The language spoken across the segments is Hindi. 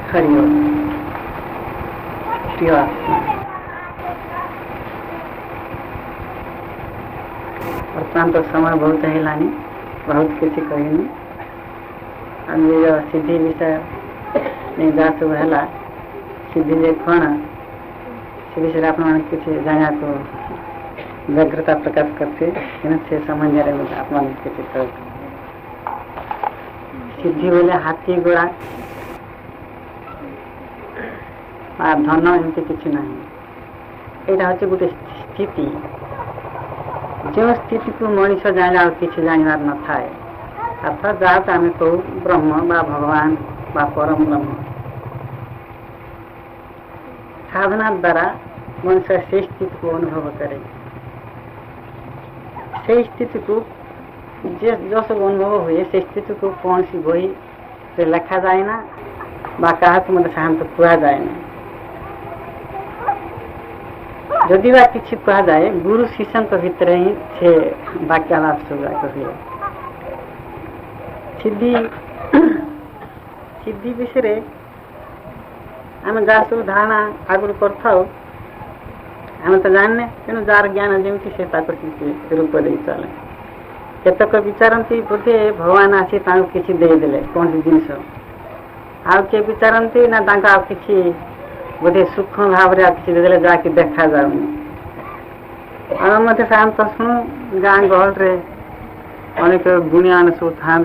हरि ओम। प्रिय आत्मा, बर्तमान तो समय बहुत है, बहुत किसी कहनी आम सिद्धि विषय नहीं जा सब है सिद्धि जे कौन से विषय आप किसी जाना को व्यग्रता प्रकाश करते से समझ आप किसी सिद्धि बोले हाथी घोड़ा धन एमती किसी ना यहाँ हूँ गोटे स्थिति जो स्थिति को मनीष जाने किसी जानवर न थाए अर्थात जहाँ तो आम कहू ब्रह्म बा भगवान बा परम ब्रह्म साधना द्वारा मनुष्य से स्थिति को अनुभव करे से स्थिति को जो सब अनुभव हुए से स्थिति को कौन सी बही से लिखा जाए ना बा क्या मतलब शांत कह जाए ना जदि बा किसी कह जाए गुरु शिष्य भितर ही से वाक्यालाप सब हुए सिद्धि सिद्धि विषय आम जहाँ सब धारणा आगुरी कर तो जानने तेणु जार ज्ञान जमी से रूप दे चले केतक विचारती बोधे भगवान आसी किसी देदेले कौन सी जिनस आउ किए विचारती ना किसी बोधे सूक्ष्म भाव किसी देदेले जाकि देखा जाऊनी मत शांत शुणु गाँ गहल अनेक गुणिया सब था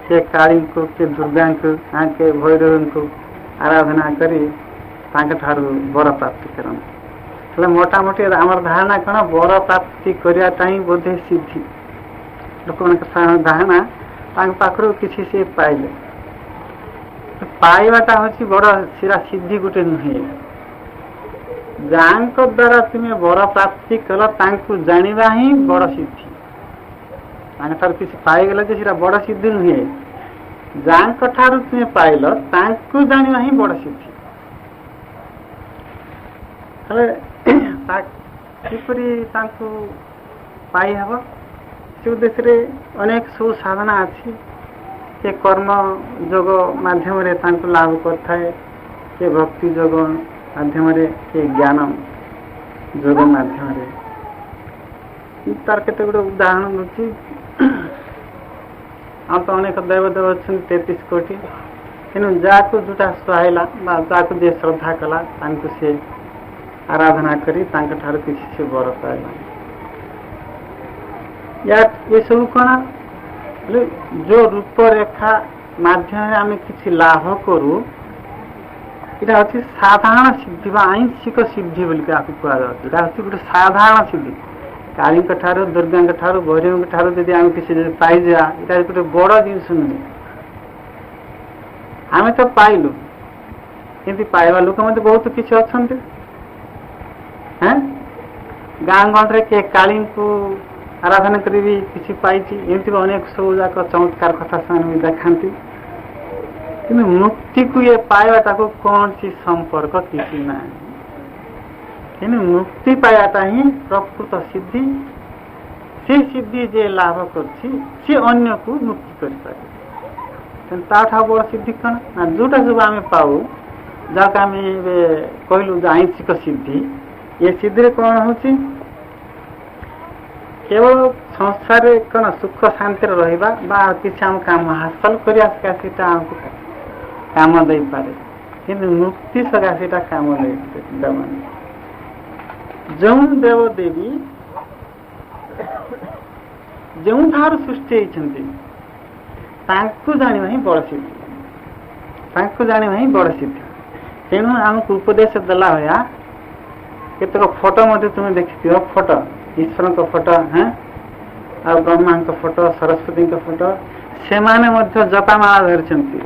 से काली को के दुर्गा को के भैरव को आराधना करी वर प्राप्ति करते मोटामोटी आम धारणा कौन वर प्राप्ति करने बोधे सिद्धि लोक धारणा पाखर किसी से पाइले पाइबाटा हूँ बड़ सीरा सिद्धि गोटे नुहे जहाँ द्वारा तुम्हें वर प्राप्ति कल जाना ही बड़ सिद्धि माने तार किसी पाइगल जो बड़ सिद्धि नुहे जहाँ ठार तुम्हें पाइल जाना ही बड़ सिद्धि किपरि पाई हम से उद्देश्य अनेक सब साधना अच्छी से कर्म जोग माध्यम लाभ करए के भक्ति जोग माध्यम के ज्ञान जोग माध्यम तार केते गुटे उदाहरण दूसरी हम तो अनेक देवदेव अच्छा 33 कोटी तेणु जाको जोटा सुहाइला जाको जे श्रद्धा कला से आराधना करी ठार किसी से वर पाइला या ये सब कौन जो रूपरेखा माध्यम आम किसी लाभ करूँ यहाँ हूँ साधारण सिद्धि आंशिक सिद्धि बोल कहला हूँ गोटे साधारण सिद्धि काली ठार दुर्गा ठार भैरव ठार जब आम किसी पाइजा यहाँ गोटे बड़ जिनस नुहे आम तो पाइलु कि पाइबा लोक मत बहुत किसी अच्छा गाँ गंडे किए काली को आराधना करी किसी पाई एमती अनेक सब जाक चमत्कार कथा से देखा कि मुक्ति को ये पाइबाटा को कौन सी संपर्क किसी ना कि मुक्ति पाइबाटा ही प्रकृत सिद्धि से सिद्धि जे लाभ कर अन्य को मुक्ति कर बड़ सिद्धि कौन ना जोटा सब आम पाऊ जहाँ आम कहलु आंशिक सिद्धि ये सिद्धि कौन हूँ केवल संसार कौन सुख शांति रहा किसी आम काम हासिल करने काम दे पारे कि मुक्ति सकाशे काम देवानी जो देवदेवी जो ठार सृष्टि होती जाना ही बड़ सिद्धि जाना ही बड़ सिद्धि तेणु आमको उपदेश देला हुआ केतक फोटो मध्य तुम्हें देखी फोटो ईश्वर का फोटो हाँ आ ब्रह्मा का फोटो सरस्वती का फोटो से माने जपामाला धरती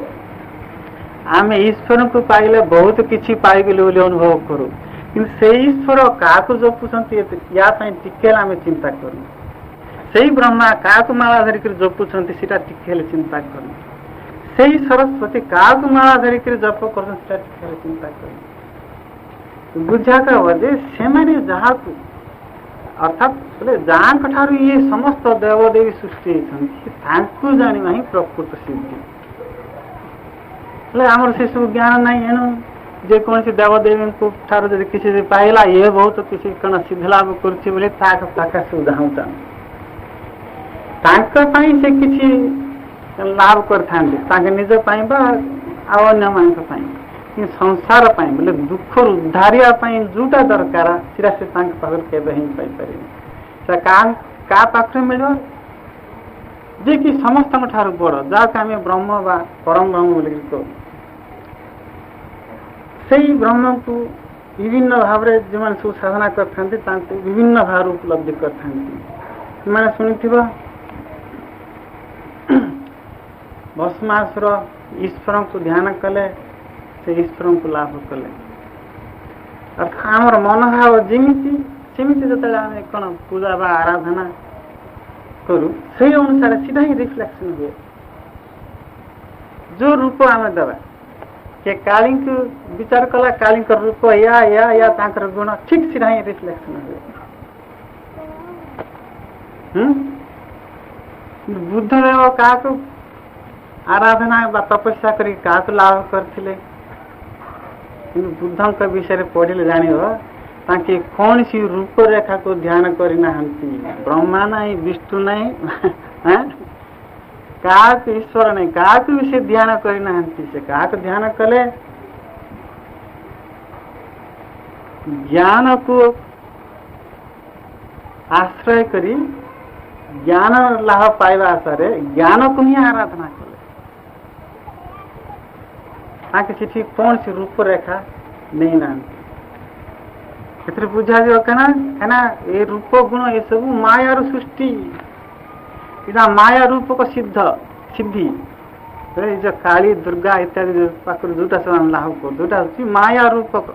आम ईश्वर को पाइले बहुत किसी पाइगलु अनुभव करूँ कि से ईश्वर क्या जपुंट या टिके आम चिंता करूँ से ब्रह्मा क्या माला धरिक जपुंट सीटा टिके चिंता करूँ से सरस्वती क्या माला धरिक जप कर चिंता करूँ बुझा बोले से जहाँ अर्थात बोले जहाँ ठार ये समस्त देवदेवी सृष्टि जाना ही प्रकृत सिद्धि ହେଲେ ଆମର ସେ ସବୁ ଜ୍ଞାନ ନାହିଁ। ଏଣୁ ଯେକୌଣସି ଦେବଦେବୀଙ୍କୁ ଠାରୁ ଯଦି କିଛି ପାଇଲା ଇଏ ବହୁତ କିଛି କ'ଣ ସିଦ୍ଧ ଲାଭ କରୁଛି ବୋଲି ତାଙ୍କ ପାଖେ ସବୁ ଧାଉଁଥାନ୍ତି। ତାଙ୍କ ପାଇଁ ସେ କିଛି ଲାଭ କରିଥାନ୍ତି, ତାଙ୍କ ନିଜ ପାଇଁ ବା ଆଉ ଅନ୍ୟମାନଙ୍କ ପାଇଁ। କିନ୍ତୁ ସଂସାର ପାଇଁ ବୋଲେ ଦୁଃଖରୁ ଉଦ୍ଧାରିବା ପାଇଁ ଯୋଉଟା ଦରକାର ସେଟା ସେ ତାଙ୍କ ପାଖରେ କେବେ ହିଁ ପାଇପାରିବେ। ସେଟା କାହା ପାଖରେ ମିଳିବ? ଯିଏକି ସମସ୍ତଙ୍କ ଠାରୁ ବଡ଼, ଯାହାକୁ ଆମେ ବ୍ରହ୍ମ ବା ପରମ ବ୍ରହ୍ମ ବୋଲି କହୁ। ସେଇ ବ୍ରହ୍ମକୁ ବିଭିନ୍ନ ଭାବରେ ଯେଉଁମାନେ ସବୁ ସାଧନା କରିଥାନ୍ତି ତାଙ୍କୁ ବିଭିନ୍ନ ଭାବରେ ଉପଲବ୍ଧି କରିଥାନ୍ତି। ସେମାନେ ଶୁଣିଥିବ ଭସ୍ମାସୁର ଈଶ୍ୱରଙ୍କୁ ଧ୍ୟାନ କଲେ ସେ ଈଶ୍ୱରଙ୍କୁ ଲାଭ କଲେ। ଅର୍ଥାତ୍ ଆମର ମନୋଭାବ ଯେମିତି ସେମିତି ଯେତେବେଳେ ଆମେ କ'ଣ ପୂଜା ବା ଆରାଧନା କରୁ ସେଇ ଅନୁସାରେ ସିଧା ହିଁ ରିଫ୍ଲେକ୍ସନ୍ ହୁଏ। ଯୋଉ ରୂପ ଆମେ ଦେବା, କିଏ କାଳୀଙ୍କୁ ବିଚାର କଲା କାଳୀଙ୍କ ରୂପ ୟା ତାଙ୍କର ଗୁଣ ଠିକ୍ ସିଧା ହିଁ ରିଫ୍ଲେକ୍ସନ୍ ହୁଏ। ବୁଦ୍ଧଦେବ କାହାକୁ ଆରାଧନା ବା ତପସ୍ୟା କରି କାହାକୁ ଲାଭ କରିଥିଲେ? କିନ୍ତୁ ବୁଦ୍ଧଙ୍କ ବିଷୟରେ ପଢ଼ିଲେ ଜାଣିବ ତାଙ୍କେ କୌଣସି ରୂପରେଖାକୁ ଧ୍ୟାନ କରିନାହାନ୍ତି। ବ୍ରହ୍ମା ନାହିଁ, ବିଷ୍ଣୁ ନାହିଁ, କାହାକୁ ଈଶ୍ୱର ନାହିଁ, କାହାକୁ ବି ସେ ଧ୍ୟାନ କରିନାହାନ୍ତି। ସେ କାହାକୁ ଧ୍ୟାନ କଲେ? ଜ୍ଞାନକୁ ଆଶ୍ରୟ କରି ଜ୍ଞାନ ଲାଭ ପାଇବା ଆଶାରେ ଜ୍ଞାନକୁ ହିଁ ଆରାଧନା କଲେ। ତାଙ୍କେ ସେଠି କୌଣସି ରୂପରେଖା ନେଇନାହାନ୍ତି। ସେଥିରେ ବୁଝାଯିବ କାହିଁକିନା ଏ ରୂପ ଗୁଣ ଏସବୁ ମାୟାର ସୃଷ୍ଟି। ଏଇଟା ମାୟା ରୂପକ ସିଦ୍ଧି। ଏ ଯୋଉ କାଳୀ ଦୁର୍ଗା ଇତ୍ୟାଦି ପାଖରୁ ଯୋଉଟା ସେମାନେ ଲାଭ କରୁ ଯୋଉଟା ହଉଛି ମାୟା ରୂପକ।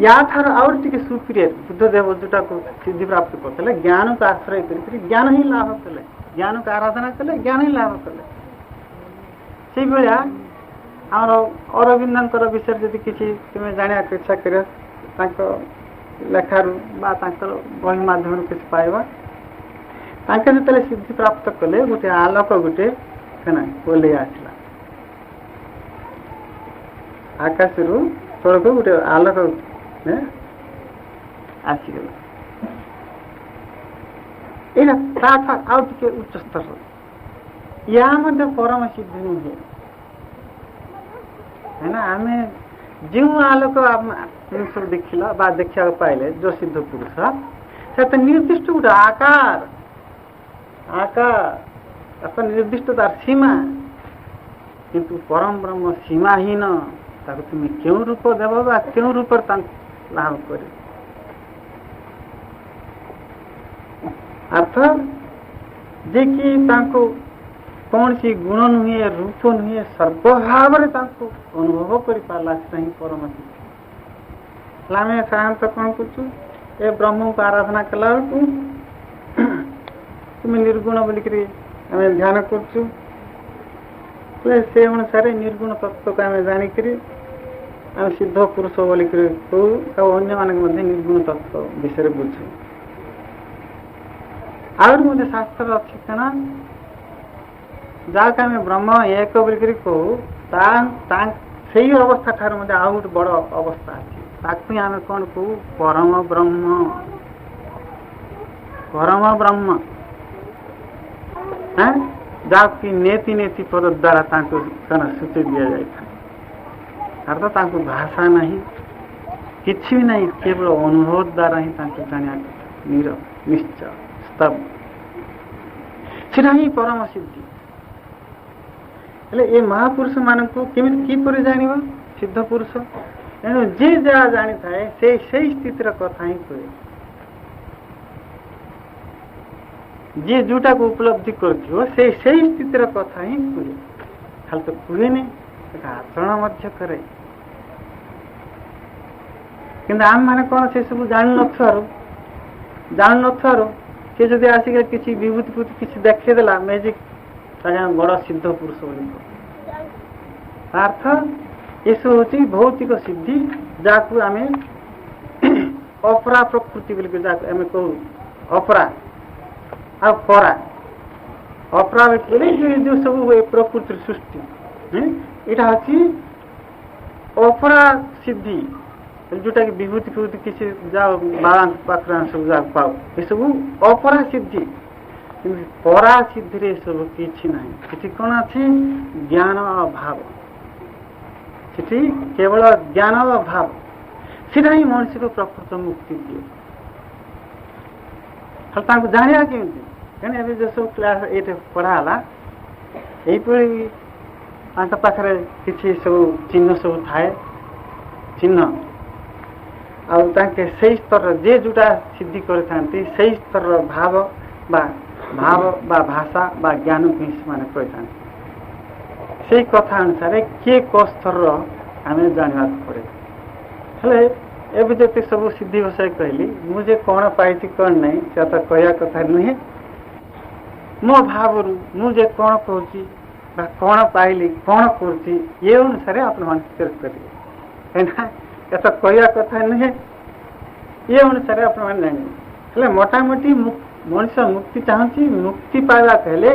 ୟାଠାରୁ ଆହୁରି ଟିକେ ସୁପିରିୟର ବୁଦ୍ଧଦେବ ଯୋଉଟାକୁ ସିଦ୍ଧି ପ୍ରାପ୍ତ କରିଥିଲେ ଜ୍ଞାନକୁ ଆଶ୍ରୟ କରି ଜ୍ଞାନ ହିଁ ଲାଭ କଲେ, ଜ୍ଞାନକୁ ଆରାଧନା କଲେ, ଜ୍ଞାନ ହିଁ ଲାଭ କଲେ। ସେଇଭଳିଆ ଆମର ଅରବିନ୍ଦଙ୍କର ବିଷୟରେ ଯଦି କିଛି ତୁମେ ଜାଣିବାକୁ ଇଚ୍ଛା କର ତାଙ୍କ ଲେଖାରୁ ବା ତାଙ୍କର ବହି ମାଧ୍ୟମରୁ କିଛି ପାଇବା। ତାଙ୍କେ ଯେତେବେଳେ ସିଦ୍ଧି ପ୍ରାପ୍ତ କଲେ ଗୋଟେ ଆଲୋକ ଗୋଟେ ଓହ୍ଲେଇ ଆସିଲା ଆକାଶରୁ ତଳକୁ, ଗୋଟେ ଆଲୋକ ଆସିଗଲା। ଏଇଟା ତାଠୁ ଆଉ ଟିକେ ଉଚ୍ଚ ସ୍ତର। ୟା ମଧ୍ୟ ପରମ ସିଦ୍ଧି ନୁହେଁ। ଆମେ ଯେଉଁ ଆଲୋକ ସବୁ ଦେଖିଲା ବା ଦେଖିବାକୁ ପାଇଲେ ଯୋଉ ସିଦ୍ଧ ପୁରୁଷ ସେତେ ନିର୍ଦ୍ଦିଷ୍ଟ ଗୋଟେ ଆକାର ନିର୍ଦ୍ଦିଷ୍ଟ ତାର ସୀମା। କିନ୍ତୁ ପରମ ବ୍ରହ୍ମ ସୀମାହୀନ। ତାକୁ ତୁମେ କେଉଁ ରୂପ ଦେବ ବା କେଉଁ ରୂପରେ ତାଙ୍କୁ ଲାଭ କରିବ? ଅର୍ଥାତ୍ ଯେ କି ତାଙ୍କୁ କୌଣସି ଗୁଣ ନୁହେଁ, ରୂପ ନୁହେଁ, ସର୍ବଭାବରେ ତାଙ୍କୁ ଅନୁଭବ କରିପାରିଲା ସେଟା ହିଁ ପରମ ସିଦ୍ଧି। ହେଲେ ଆମେ ସାଧାରଣତଃ କ'ଣ କରୁଛୁ? ଏ ବ୍ରହ୍ମଙ୍କୁ ଆରାଧନା କଲା ବେଳକୁ ତୁମେ ନିର୍ଗୁଣ ବୋଲିକିରି ଆମେ ଧ୍ୟାନ କରୁଛୁ। ସେ ଅନୁସାରେ ନିର୍ଗୁଣ ତତ୍ତ୍ୱକୁ ଆମେ ଜାଣିକରି ଆମେ ସିଦ୍ଧ ପୁରୁଷ ବୋଲିକିରି କହୁ, ଆଉ ଅନ୍ୟମାନଙ୍କୁ ମଧ୍ୟ ନିର୍ଗୁଣ ତତ୍ତ୍ୱ ବିଷୟରେ ବୁଝୁ। ଆହୁରି ମଧ୍ୟ ଶାସ୍ତ୍ର ଅଛି କ'ଣ ଯାହାକୁ ଆମେ ବ୍ରହ୍ମ ଏକ ବୋଲିକିରି କହୁ, ସେଇ ଅବସ୍ଥା ଠାରୁ ମଧ୍ୟ ଆଉ ଗୋଟେ ବଡ଼ ଅବସ୍ଥା ଅଛି। ତାକୁ ହିଁ ଆମେ କ'ଣ କହୁ? ପରମ ବ୍ରହ୍ମ। ପରମ ବ୍ରହ୍ମ ଯାହାକି ନେତି ନେତି ପଦ ଦ୍ୱାରା ତାଙ୍କୁ ସୂଚି ଦିଆଯାଇଥାଏ। ଅର୍ଥାତ୍ ତାଙ୍କୁ ଭାଷା ନାହିଁ, କିଛି ବି ନାହିଁ, କେବଳ ଅନୁଭବ ଦ୍ୱାରା ହିଁ ତାଙ୍କୁ ଜାଣିବା କଥା। ନିଶ୍ଚୟ ସ୍ତବ୍ଧ, ସେଟା ହିଁ ପରମ ସିଦ୍ଧି। ହେଲେ ଏ ମହାପୁରୁଷ ମାନଙ୍କୁ କେମିତି କିପରି ଜାଣିବ ସିଦ୍ଧ ପୁରୁଷ? ତେଣୁ ଯିଏ ଯାହା ଜାଣିଥାଏ ସେଇ ସ୍ଥିତିର କଥା ହିଁ କୁହେ। ଯିଏ ଯୋଉଟାକୁ ଉପଲବ୍ଧି କରୁଥିବ ସେଇ ସ୍ଥିତିର କଥା ହିଁ କୁହେ। ଖାଲି ତ କୁହେନି, ସେଟା ଆଚରଣ ମଧ୍ୟ କରେ। କିନ୍ତୁ ଆମେମାନେ କ'ଣ ସେସବୁ ଜାଣିନଥିବାରୁ ସେ ଯଦି ଆସିକି କିଛି ବିଭୂତି କିଛି ଦେଖେଇଦେଲା ମ୍ୟାଜିକ୍, ତାকে ଆମେ ବଡ଼ ସିଦ୍ଧ ପୁରୁଷ ବୋଲି କହୁ। ଅର୍ଥ ଏସବୁ ହେଉଛି ଭୌତିକ ସିଦ୍ଧି, ଯାହାକୁ ଆମେ ଅପରା ପ୍ରକୃତି ବୋଲି ଯାହାକୁ ଆମେ କହୁ। ଅପରା ଆଉ ପରା। ଅପରା ବୋଲି ଯେଉଁ ସବୁ ହୁଏ ପ୍ରକୃତିର ସୃଷ୍ଟି, यहाँ हूँ अपरा सिद्धि जोटा कि विभूति फूति किसी जाओ बाबा पाखरा सब जाओ पाओ ये सब अपरा सिद्धि परा सिद्धि रे सब किछि नाही किछि कोन अछि ज्ञान अभाव किछि केवल ज्ञान अभाव सीधा ही मनुष्य को प्रकृत मुक्ति दिए हल ताको जानिया केमति कने अभी जो सब क्लास 8 पढ़ाला एई परी ताका पाखरे किछि सब चिन्ह सब थाए चिन्ह आ ताके सही स्तर जे जुटा सिद्धि करथांती सही स्तर भाव बा भाषा बा ज्ञान को माने कहथांती सही कथा अनुसार के को स्तर आमे जानिबा पड़े हेले एबे जते सब सिद्धि विषय कहली मुझे कोन पाइछि कोन नहीं से तो कहया कथा नहीं मो भावरु मुझे कोन कहूची बा कोन पाइली कोन करची ये अनुसार अपन मन स्थिर करिए हैना ऐसा कहया कथा नहीं ये अनुसार अपन मन नहीं हेले मोटा मोटी मनुष्य मुक्ति चाहूँ मुक्ति पाइबा कहले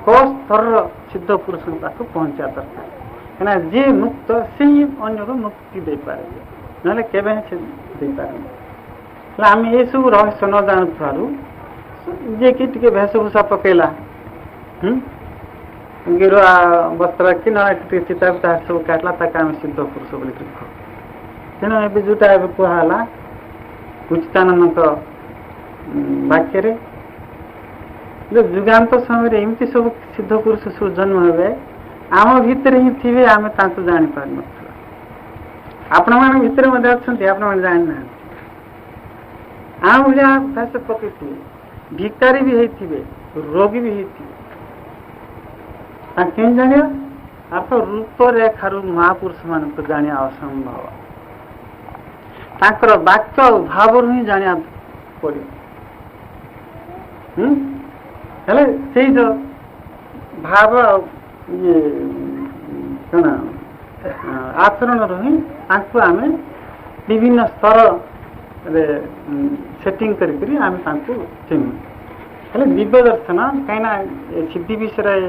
को स्तर सिद्ध पुरुष पाक पहुंचा दरकार है जे मुक्त से ही अन्य को मुक्ति दे पारे ना केवे से दे पारे आम ये सब रहस्य न जानू जे कि टिके वेशभूषा पकेला गिरुआ वस्त्र कि ना चिता तार सब काटला ताका आम सिद्ध पुरुष बोली तेना ए जोटा कहला उचितानंद वाक्य जो जुगांत समय एमती सब सिद्ध पुरुष सब जन्म हे आम भितर ही थे आम जानी पार न आपण मान भितर आपण मैंने जानी ना आम भाया फैस पकई भिकारी भी होते रोगी भी होते जाना आप रूप रेखार महापुरुष मान जाना असंभव ताकर वाक्य भाव ही जाना पड़े हेले से जो भाव ये कौन आचरण रही आम विभिन्न स्तर सेटिंग करी आम चिन्ह हेले दिव्य दर्शन कहीं सिद्धि विषय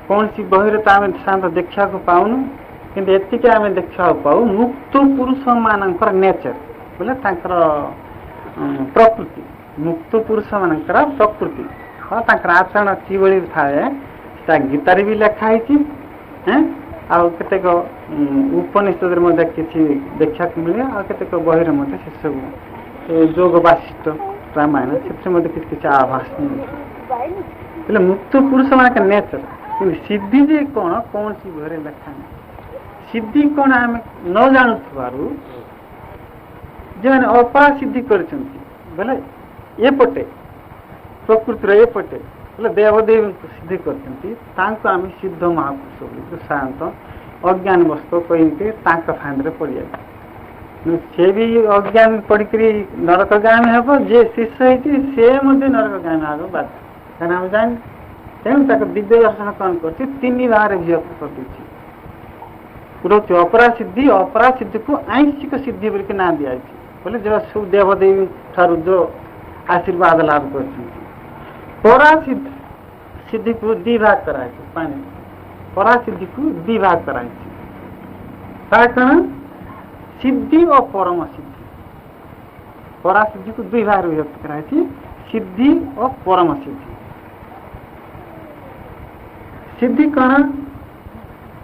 कौन सी बही तो आम साधारण देखा पाऊनु किंतु एतिके आम देखा पाऊ मुक्त पुरुष मानकर नेचर बोले प्रकृति मुक्त पुरुष मानकर प्रकृति हाँ आचरण किभली थाए गीतार भी लिखाई आतेक उपनिषद किसी देखा मिले आतेक बही से सब जोग वासिष्ठ रामायण से किसी आभास मिले मुक्त पुरुष मान नेचर सिद्धि जे कौन कौन सी बही लिखा सिद्धि कौन आम न जानू जो मैंने अपरा सिद्धि कर बोले ये पटे प्रकृतिर ये पटे बोले देवदेव सिद्धि कर सिद्ध महापुरुष बोली साधारणतः अज्ञान वस्तु कही फांदे पड़ जाए सी भी अज्ञान पड़क नरक गामी हे जे शिष्य होती से नरक गामी आगे बाध्य कहीं आम जान तेणु दिव्य दर्शन कौन कर भाग विभक्त कर दे अपरा सिद्धि को आंशिक सिद्धि बोल ना दिखाई बोले जो सब देवदेवी ठार जो आशीर्वाद लाभ कर सिद्धि को दी भाग कराई पानी परा सिद्धि को दी भाग कराई सिद्धि और परम सिद्धि परा सिद्धि को दुई भाग विभक्त कराई सिद्धि और परम सिद्धि सिद्धि कौन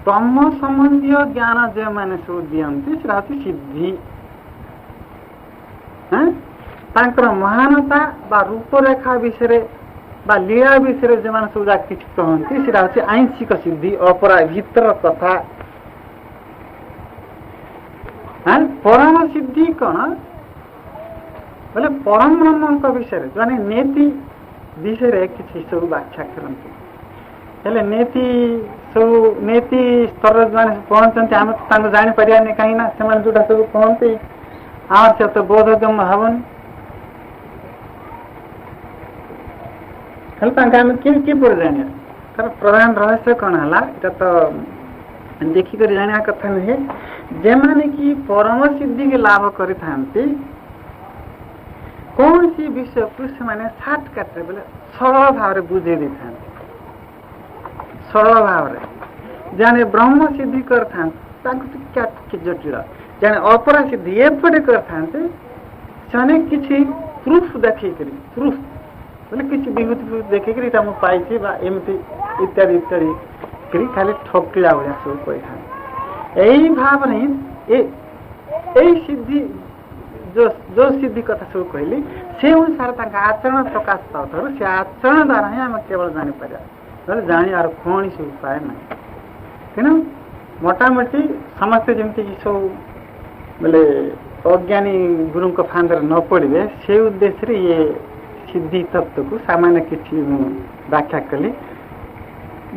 ब्रह्म संबंधी ज्ञान जो मैंने सब दिखती सिद्धि महानता बा रूपरेखा विषय बा लीला विषय जो मैंने सब कि कहते आंशिक सिद्धि अपरा भीतर कथा परम सिद्धि कौन बोले परम ब्रह्म विषय जो नेति विषय किसी सब व्याख्या करते हेले नेति सब नेति स्तर जो पहुँचते आम जापर कहीं से जोटा सब कहते आम से तो बोधगम्य हवन आम कि पड़ जाना तार प्रधान रहस्य कौन है यहाँ तो देखिक जाना कथा नुहे जे माने कि परम सिद्धि के लाभ करी कौन सी विषय को से सर्टकट बोले सरल भाव बुझे दी था सरल भाव जाने ब्रह्म सिद्धि कर जटिल जाने अपरा सिद्धि एपटे कर किसी प्रूफ देखे प्रूफ बोले किसी विभूति देखे पाई एमती इत्यादि इत्यादि खाली ठकिला भाया सब कही था यही भाव नहीं सिद्धि जो सिद्धि कथा सब कहली से अनुसार आचरण प्रकाश पाता से आचरण द्वारा ही आम केवल जापर जाणी आर कौन उपाय ना तेणु मोटामोटी समस्ते जमती सब बोले अज्ञानी गुरु फांदर न पड़े से उद्देश्य ये सिद्धि तत्व को सामान्य किसी व्याख्या कली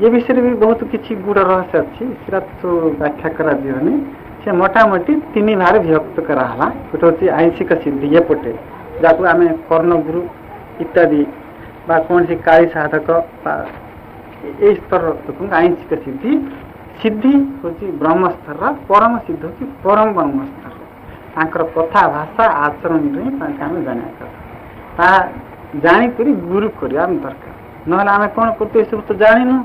ये विषय भी बहुत किसी गुड़ रहस्य अच्छी तो व्याख्या करा दिवनी से मोटामोटी तीन भाग विभक्त कराला गोटे हूँ आंशिक सिद्धि ये पटे जहाँ आम कर्ण गुरु इत्यादि कौन सी काली साधक ये स्तर आंशिक सिद्धि सिद्धि हूँ ब्रह्म स्तर परम सिद्ध हूँ परम ब्रह्म स्तर कथा भाषा आचरण आम जाना जाणिक गुरु करा दरकार ना आम कौन करते सब तो जानू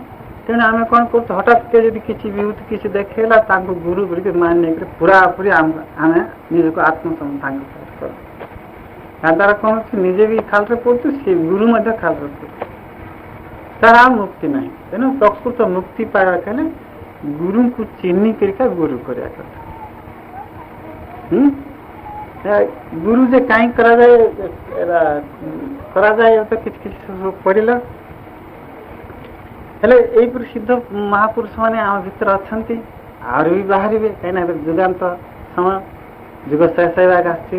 तेणु आम कौन कर हठात के जब किसी विभूति किसी देखेला गुरु बोलिक मान नहीं पूरा पूरी आम निजक आत्मसंधान कर द्वारा कौन निजे भी खाल पड़ते सी गुरु खाल पड़ते तार आ मुक्ति ना तेणु प्रकृत मुक्ति पाइबा कहले गुरु को चिन्ह कर गुरु करा गुरु जे कहीं करा जाए तो किसी पढ़ला हेले यही सिद्ध महापुरुष मैंने आम भर अच्छा आर भी बाहर कहीं जुगान्त समय जुग शेष होगा आस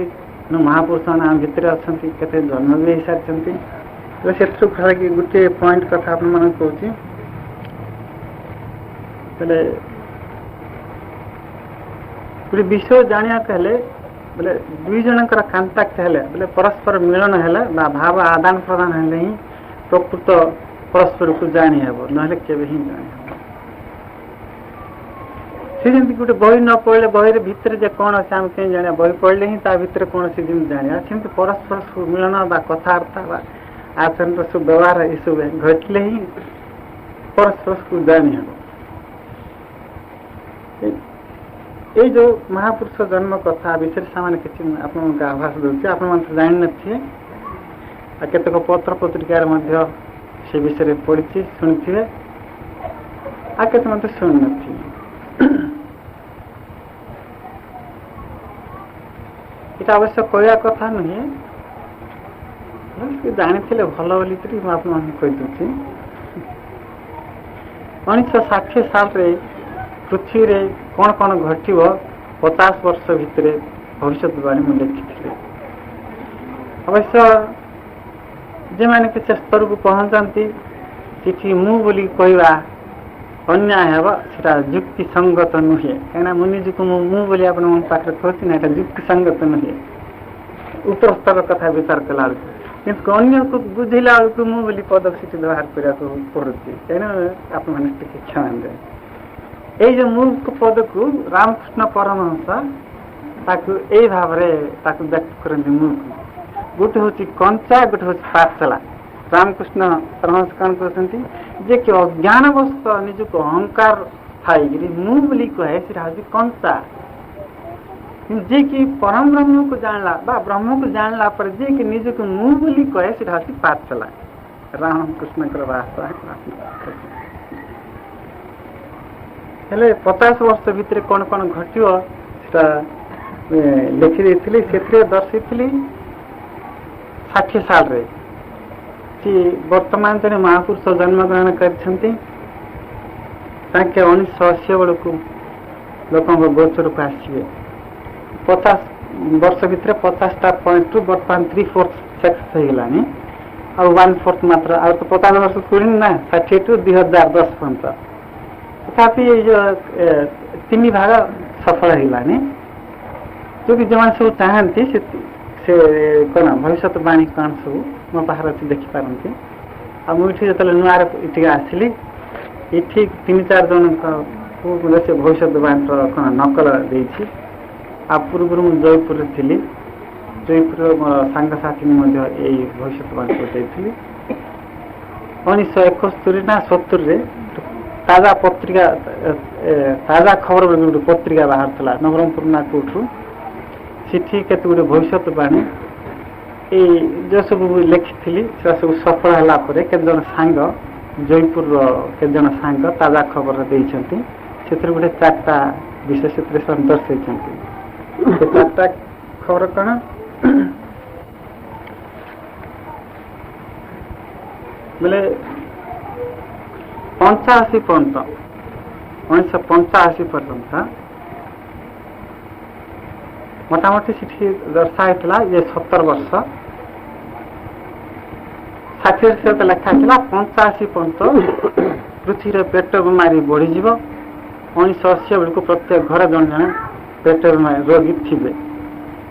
महापुरुष मैंने आम भर अच्छा के जन्म भी हो सारी तो से गोटे पॉइंट कथा आप कहूँ बोले गोटे विषय जाना कहले बोले दुई जनकर कांताक्ट हेले बोले परस्पर मिलन हेले भाव आदान प्रदान हेले ही प्रकृत परस्पर को जानी हेब ना केवे ही जानी से जमी गोटे बही न पढ़ले बही भितर जे कौन अच्छे आम कहीं जाना बही पढ़ले ही भितर कौन सी जमी जाना सेमती परस्पर मिलन कथबार्ता आचरण सब व्यवहार ये सब घटले ही परस्पर को जानी हेब ये जो महापुरुष जन्म कथा विषय सामान्य किसी आप आभास दूसरी आप जान थे केतक पत्र पत्रिकार से विषय पढ़ी शुणी आ के शुणी ये अवश्य कहवा कथा नुहे जानी भल बोलिकी मुझे 1960 साल पृथ्वी रे कौन कौन घटव 50 वर्ष भितर भविष्यवाणी मुझे लिखी अवश्य जे मैंने किसी स्तर को पहुँचाती कि मु बोली कहवा अन्याय हे सीटा युक्ति संगत नुहे कहीं मु निजी मु बोली आप पाखे कहती ना युक्ति संगत नुहे उतर स्तर कथा विचार कला कि अन्य को बुझेला बेलू मु बोली पद सीट व्यवहार करने पड़ुची कहीं आप क्षमा दे ये जो मूर्ख पद को रामकृष्ण परमहंस यही भाव व्यक्त करते मूर्ख गोटे हूँ कंचा गोटे हूँ पाठशाला रामकृष्ण परमहंस कौन कहते जे कि अज्ञानवश निजक अहंकार थाई मु बोली कहे हूँ कंचा जे कि परम ब्रह्म को जानला ब्रह्म को जानला पर जे कि निजक मु बोली कहे हूँ पाठशाला रामकृष्ण भाषा हेले 50 वर्ष भितर कौन कौन घटव लिखी से दर्शे 60 साल रे सी वर्तमान जन महापुरुष जन्मग्रहण करते 1980 बेलू लोक गोचर को आसवे 50 वर्ष भितर 50टा पॉइंट रु बर्तमान 3/4 सक्सेस होगलानी आ 1/4 मात्र आ तो 50 वर्ष पूरी ना 60 टू 2010 पर्यंत तथापि जो 3 भाग सफल होगलानी जो कि जो सब चाहती से कौन भविष्यवाणी कौन सब मो पाखे अच्छी देखिपारती मुझे जो नुआ ये आसली ये 3-4 जन को से भविष्यवाणी कौन नकल देती आ पूर्व मुझे जयपुर थी जयपुर मोर सांगसाथी यही भविष्यवाणी को 1971 ना 70 ताजा पत्रिका ताजा खबर गोटे पत्रिका बाहर था नवरंगपुर ना कौटू सिटी केत गोटे भविष्यवाणी जो सब लिखी सब सफल है केत जन सांग जयपुर केत जन सांग ताजा खबर देते से गोटे 4टा विषय से दर्शे चार्टा खबर कौन बोले 85 पर्यंत 1985 पर्यंत मोटामोटी से दर्शाई ये 70 वर्ष 60 से लिखा 85 पर्यंत पृथ्वी पेट बीमारी बढ़ीज 1980 बेलू प्रत्येक घर जन जन पेट बीमारी रोगी थे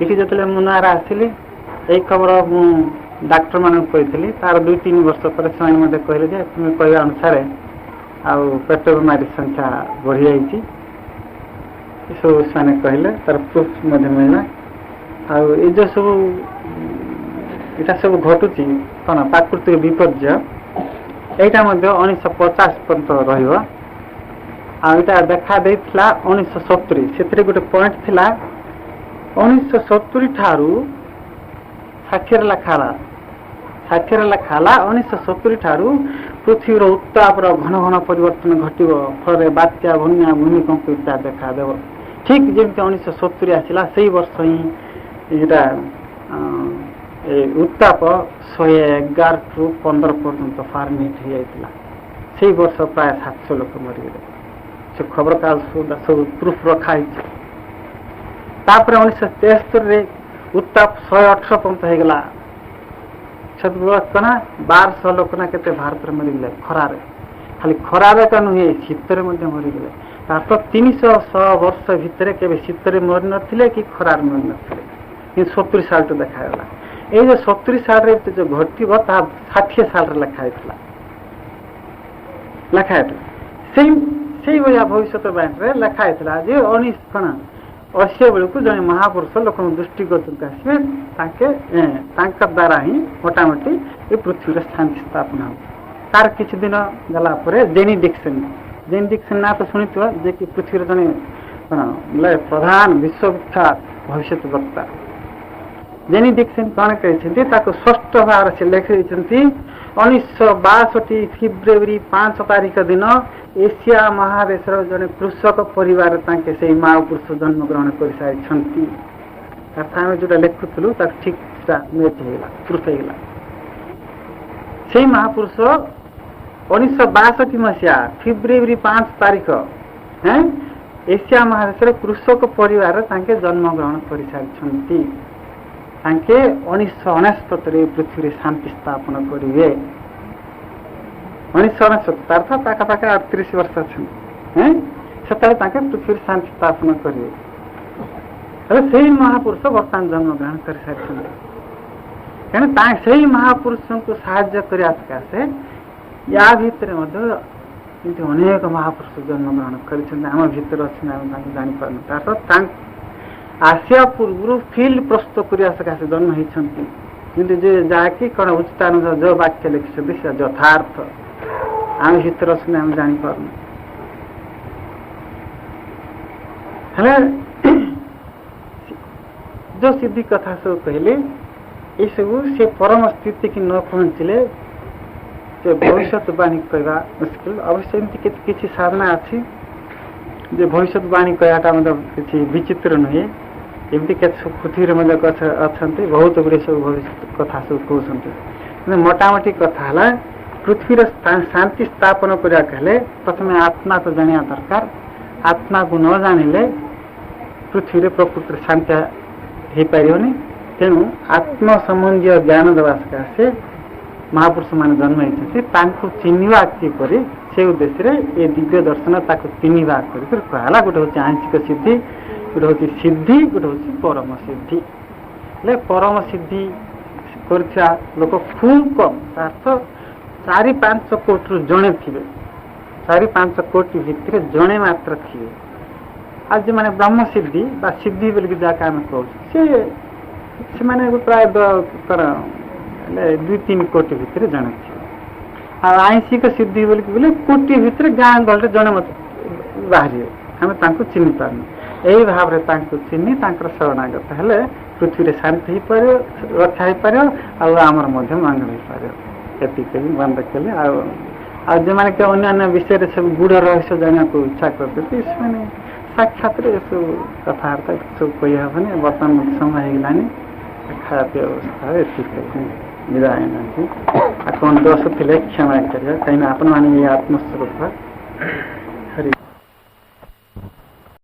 ये जो मुनार आसली यही खबर मु डाक्टर मान कही तार 2-3 वर्ष पर से कहले तुम कह अनुसार पेट बीमारी संख्या बढ़ी जाइए सब से कहले तार प्रूफ मिलला ये जो सब यहाँ सब घटुची कौन प्राकृतिक विपर्य यहाँ 1950 पर्यंत रहा देखा 1970 से गोटे पॉइंट थिला 1970 ठारू साक्षर लखाला 1970 ठारू पृथ्वी उत्ताप घन घन परिवर्तन घटव फल बात्या बन्या भूमिकंप इत्यादि देखा देव ठीक जमी 1970 आसला से वर्ष ही उत्ताप 111 ରୁ 15 पर्यंत फारेनहाइट हो जाता से वर्ष प्राय 700 लोक मरीगले से खबर कागज सब प्रूफ रखाई 1973 उत्ताप 118 पर्यंत होगला से कना 1200 लोक ना के भारत में मरीगले खरारे खाली खरारे का नुहे शीतर मरीगले तो 300 वर्ष भितर के शीतर मरी नथिले कि खरार मरी नथिले 70 साल तो देखागला ये जो 70 साल जो घटव 60 साल लिखाई से भाया भविष्यवाणी लिखाई जे 1980 बेलू जन महापुरुष लोक दृष्टिगत आसवे द्वारा ही मोटामोटी ये पृथ्वी शांति स्थापना हो तार किसी दिन गला जेनी डिक्सन ना तो शुणी जे कि पृथ्वी जन बोले प्रधान विश्वविख्यात भविष्य वक्ता जेनी डिक्सन कौन कहते स्पष्ट भाव से लिखी 1962 फेब्रुआरी 5 तारीख दिन एशिया महादेश जड़े कृषक परिवार से महापुरुष जन्म ग्रहण कर सारी आम जो लिखुलु ठीक मेट होगा प्रूफ होगा से महापुरुष 1962 मसीहा फेब्रुआरी 5 तारीख एशिया महादेश कृषक परिवार जन्म ग्रहण कर सारी 1969 पृथ्वी शांति स्थापन करेंगे 1969 पाखापाखि 38 वर्ष अच्छे से पृथ्वी शांति स्थापन करेंगे से महापुरुष बर्तमान जन्म ग्रहण कर सारी कहीं से महापुरुष को साहाय्य करने सकाशे या भितर अनेक महापुरुष जन्म ग्रहण कर भीतर अच्छे जापार आसिया पूर्व फिल्ड प्रस्तुत करने सकाशे जन्म होती जहाँकि कौन उचितानुसार जो वाक्य लिखिं से यथार्थ आम भीतर अच्छे आम जापार जो सिद्धि कथा सब कहले ये सब से परम स्थिति की न पहुँचले से भविष्यवाणी कहवा मुस्किल अवश्य एमती किसी साधना अच्छी जो भविष्यवाणी कहटा किसी विचित्र नुहे एमती पृथ्वी अच्छा बहुत गुड़े सब भविष्य कथा सब कहते मोटामोटी कथा है पृथ्वी शांति स्थापन करा कहले प्रथम आत्मा तो जाना दरकार आत्मा को न जानिले पृथ्वी प्रकृति शांति हो पारनी तेणु आत्म संबंधी ज्ञान देवा सकाशे महापुरुष मान जन्म होती चिन्हवा किपर से उद्देश्य ये दिव्य दर्शन चिन्हवा कहला गोटे हूँ आंशिक सिद्धि गोटे हूँ सिद्धि गोटे हूँ परम सिद्धि परम सिद्धि कर लोक खूब कम अर्थ 4-5 कोटी जड़े थे 4-5 कोटी भितर जड़े मात्र थे आज मैंने ब्रह्म सिद्धि सिद्धि बोलिक जहाँ आम कहे से प्राय 2-3 कोटी भितर जड़े थे और आईसी सिद्धि बोले कोटी भितर गाँ गहल जड़े मत बाहर आम चिन्ह पार्न यही भाव में चिन्ह शरणागत हेले पृथ्वी शांति हो पार रक्षा हो पार आमर मंगल हो पार ये बंद कले जो मैंने अन्य विषय सब गूढ़ रहस्य जाना को इच्छा करते साक्षात सब कथबार्ता सब कही हेनी बर्तमान समय होगलानी खाया पीवा अवस्था ये विदाय कौन दोष थे क्षमा करें कहीं आपण मैंने आत्मस्वरूप हरि